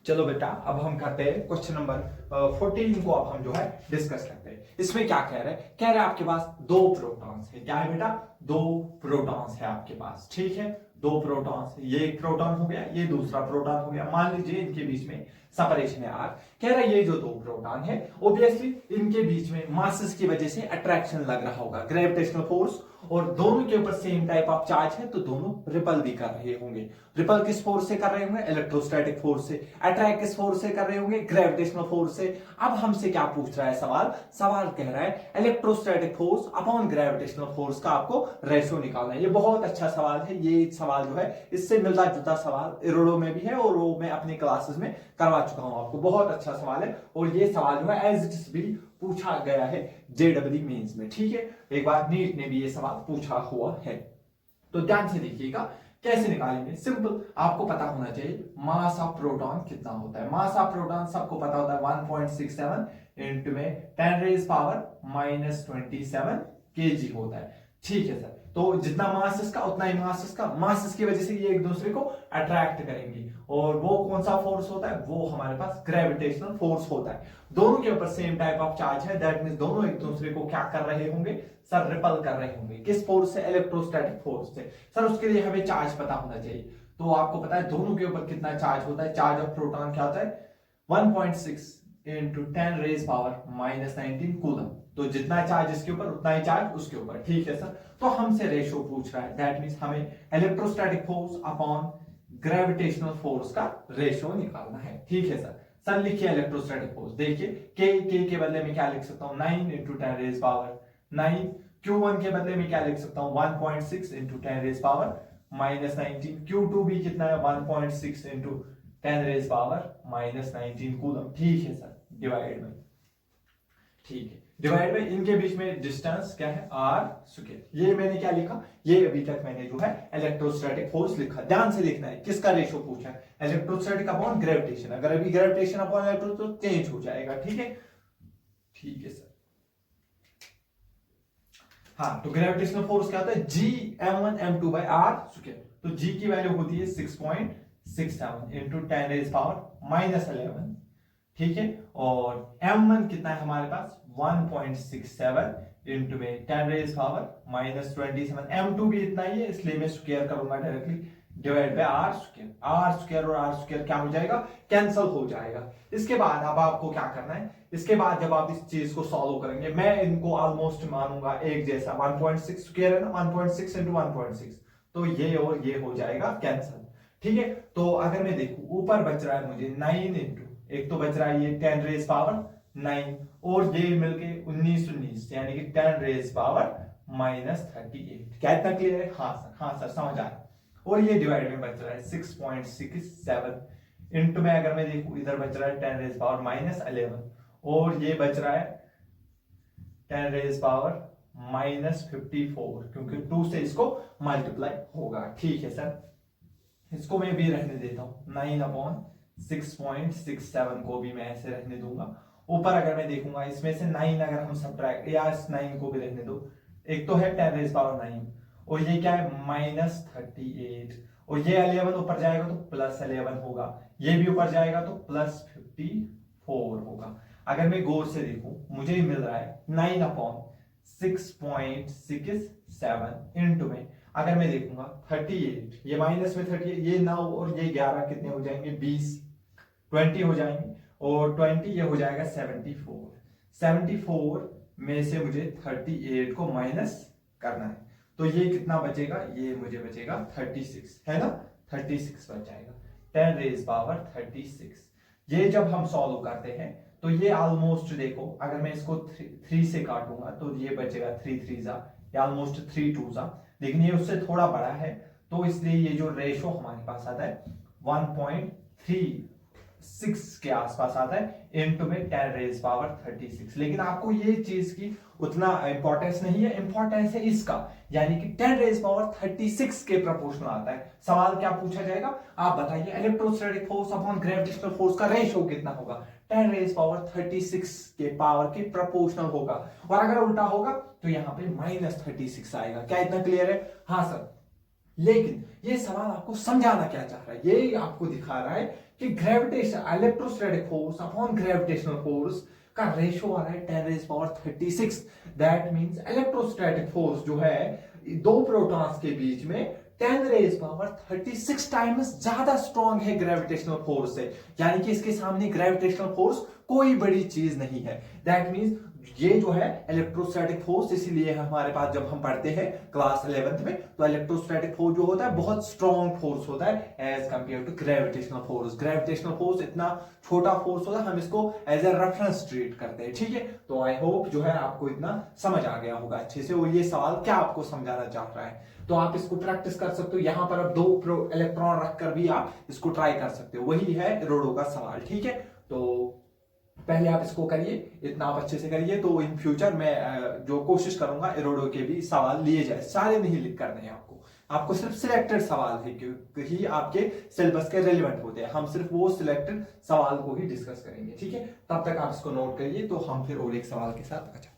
चलो बेटा, अब हम करते हैं क्वेश्चन नंबर 14 को। अब हम जो है डिस्कस करते हैं। इसमें क्या कह रहे हैं? कह रहे हैं आपके पास दो प्रोटॉन्स है। क्या है बेटा? दो प्रोटॉन्स है आपके पास। ठीक है, दो प्रोटॉन्स, ये एक प्रोटॉन हो गया, ये दूसरा प्रोटॉन हो गया। मान लीजिए इनके बीच में सेपरेशन है आर। कह रहा है ये जो दो प्रोटॉन है, ऑब्वियसली इनके बीच में मासेस की वजह से अट्रैक्शन लग रहा होगा, ग्रेविटेशनल फोर्स, और दोनों के ऊपर सेम टाइप ऑफ चार्ज है, तो दोनों रिपल भी कर रहे होंगे। रिपल किस फोर्स से कर रहे होंगे? इलेक्ट्रोस्टैटिक फोर्स से। अट्रैक्ट किस फोर्स से कर रहे होंगे? ग्रेविटेशनल फोर्स से। अब हमसे क्या पूछ रहा है सवाल? सवाल कह रहा है electrostatic force upon gravitational force का आपको रेशियो निकालना है। ये बहुत अच्छा सवाल है। ये सवाल जो है इससे मिलता जुलता सवाल इरोडो में भी है, और वो मैं अपनी क्लासेस में करवा चुका हूं आपको। बहुत अच्छा सवाल है, और ये सवाल जो है एज इट इज भी पूछा गया है जेडब्ल्यू मेंस में। ठीक है, एक बार नीट ने भी ये सवाल पूछा हुआ है, तो ध्यान से देखिएगा कैसे निकालेंगे। सिंपल, आपको पता होना चाहिए मास ऑफ प्रोटॉन कितना होता है। मास ऑफ प्रोटॉन सबको पता होता है 1.67 इंटू में 10 रेज पावर -27 केजी होता है। ठीक है सर, तो जितना मास इसका उतना ही मास इसका। मास इसकी वजह से ये एक दूसरे को अट्रैक्ट करेंगे, और वो कौन सा फोर्स होता है? वो हमारे पास ग्रेविटेशनल फोर्स होता है। दोनों के ऊपर सेम टाइप ऑफ चार्ज है, दैट मींस दोनों एक दूसरे को क्या कर रहे होंगे सर? रिपल कर रहे होंगे। किस फोर्स से? इलेक्ट्रोस्टैटिक फोर्स से। सर उसके लिए हमें चार्ज पता होना चाहिए, तो आपको पता है दोनों के ऊपर कितना चार्ज होता है। चार्ज ऑफ प्रोटॉन क्या होता है? 1.6 इंटू 10 रेज पावर -19 कूलम। तो जितना चार्ज इसके ऊपर उतना ही चार्ज उसके ऊपर। ठीक है सर, तो हमसे रेशियो पूछ रहा है, दैट मींस हमें electrostatic force upon gravitational force का रेशियो निकालना है। ठीक है सर, सर लिखिए इलेक्ट्रोस्टैटिक फोर्स। देखिए के के बदले में क्या लिख सकता हूं? 9 इंटू 10 रेज पावर 9। Q1 के बदले में क्या लिख सकता हूं? 1.6 इंटू 10 रेज पावर -19। Q2 भी कितना है? 1.6 इंटू 10 रेज पावर -19 कूलम। ठीक है सर, डिवाइड में। ठीक है, डिवाइड में इनके बीच में डिस्टेंस क्या है? R square. ये मैंने क्या लिखा? ये अभी तक मैंने जो है इलेक्ट्रोस्टैटिक फोर्स लिखा। ध्यान से देखना है किसका रेशियो पूछा है? Electrostatic upon gravitation. अगर अभी ग्रेविटेशन अपॉन इलेक्ट्रो तो चेंज हो जाएगा। ठीक है, ठीक है सर। हाँ, तो ग्रेविटेशनल फोर्स क्या होता है? G m1 m2 by R square. तो G की वैल्यू होती है 6.67 इंटू 10 रेज पावर -11। ठीक है, और m1 कितना है हमारे पास? 1.67 इंटू में 10 रेज पावर -27। m2 भी इतना ही है, इसलिए मैं स्क्वायर करूंगा directly, divide by R square. R square और आर स्क्वायर क्या हो जाएगा? कैंसल हो जाएगा। इसके बाद अब आपको क्या करना है? इसके बाद जब आप इस चीज को सॉल्व करेंगे, मैं इनको ऑलमोस्ट मानूंगा एक जैसा। 1.6 स्क्वायर है ना, 1.6 इंटू 1.6, तो ये और ये हो जाएगा कैंसल। ठीक है, तो अगर मैं देखूं ऊपर बच रहा है मुझे 9 इंटू, एक तो बच रहा है ये 10 रेज पावर 9, और ये मिलके 19 यानी कि 10 रेज पावर -38। क्या इतना क्लियर है? हाँ सर, हाँ सर, समझ आया। और ये डिवाइड में बच रहा है 6.67 इंटू में, अगर मैं देखूं इधर बच रहा है 10 रेज पावर -11, और ये बच रहा है 10 रेज पावर -54, क्योंकि 2 से इसको मल्टीप्लाई होगा। ठीक है सर, इसको मैं भी रहने देता हूं, 9/6.67 को भी मैं ऐसे रहने दूंगा। ऊपर अगर मैं देखूंगा इसमें से 9 अगर हम सब्ट्रैक्ट, या इस 9 को भी रहने दो, एक तो है 10 रेज पावर 9, और ये क्या है? -38, और ये 11 ऊपर जाएगा तो +11 होगा, ये भी ऊपर जाएगा तो +54 होगा। अगर मैं गौर से देखूं, मुझे मिल रहा है 9/6.67 इंटू में, अगर मैं देखूंगा 38, ये माइनस में 38, ये 9 और ये 11 कितने हो जाएंगे? 20, 20 हो जाएंगे, और 20 ये हो जाएगा 74। 74 में से मुझे 38 को माइनस करना है, तो ये कितना बचेगा? ये मुझे बचेगा 36, है ना? 36 बच जाएगा, 10 रेज पावर 36। ये जब हम सॉल्व करते हैं तो ये ऑलमोस्ट देखो, अगर मैं इसको 3 से काटूंगा तो ये बचेगा 3 3 जा, या ऑलमोस्ट 3 2 जा, लेकिन ये उससे थोड़ा बड़ा है, तो इसलिए ये जो रेशो हमारे पास आता है 1.36 के आसपास आता है, इनटू में 10 रेज पावर 36। लेकिन आपको ये चीज की उतना इंपॉर्टेंस नहीं है, इंपॉर्टेंस है इसका, यानी कि 10 रेज पावर 36 के प्रोपोर्शनल आता है। सवाल क्या पूछा जाएगा? आप बताइए electrostatic force upon gravitational force का रेशियो कितना होगा? 10 रेज पावर 36 के पावर के प्रोपोर्शनल होगा, और अगर उल्टा होगा तो यहाँ पे -36 आएगा। क्या इतना क्लियर है? हाँ सर, लेकिन ये सवाल आपको समझाना क्या चाह रहा है, ये आपको दिखा रहा है कि gravitation electrostatic force upon gravitational force का रेशो आ रहा है 10⁻36। दैट मींस इलेक्ट्रोस्टैटिक फोर्स जो है दो प्रोटॉन्स के बीच में 10⁻36 टाइम्स ज्यादा स्ट्रॉन्ग है ग्रेविटेशनल फोर्स से, यानी कि इसके सामने ग्रेविटेशनल फोर्स कोई बड़ी चीज नहीं है। दैट मींस ये जो है इलेक्ट्रोस्टैटिक फोर्स, इसीलिए हमारे पास जब हम पढ़ते हैं क्लास 11th में, तो इलेक्ट्रोस्टैटिक फोर्स जो होता है बहुत स्ट्रॉन्ग फोर्स होता है as compare to gravitational force. Gravitational force इतना छोटा फोर्स होता है, हम इसको एज ए रेफरेंस ट्रीट करते हैं, ठीक है। तो आई होप जो है आपको इतना समझ आ गया होगा अच्छे से, और ये सवाल क्या आपको समझाना चाह रहा है। तो आप इसको प्रैक्टिस कर सकते हो, यहां पर अब दो इलेक्ट्रॉन रखकर भी आप इसको ट्राई कर सकते हो, वही है रोडो का सवाल, ठीक है। तो पहले आप इसको करिए, इतना आप अच्छे से करिए, तो इन फ्यूचर मैं जो कोशिश करूंगा इरोडो के भी सवाल लिए जाए, सारे नहीं लिख करने हैं आपको सिर्फ सिलेक्टेड सवाल है क्योंकि आपके सिलेबस के रेलिवेंट होते हैं, हम सिर्फ वो सिलेक्टेड सवाल को ही डिस्कस करेंगे, ठीक है। तब तक आप इसको नोट करिए, तो हम फिर और एक सवाल के साथ अच्छा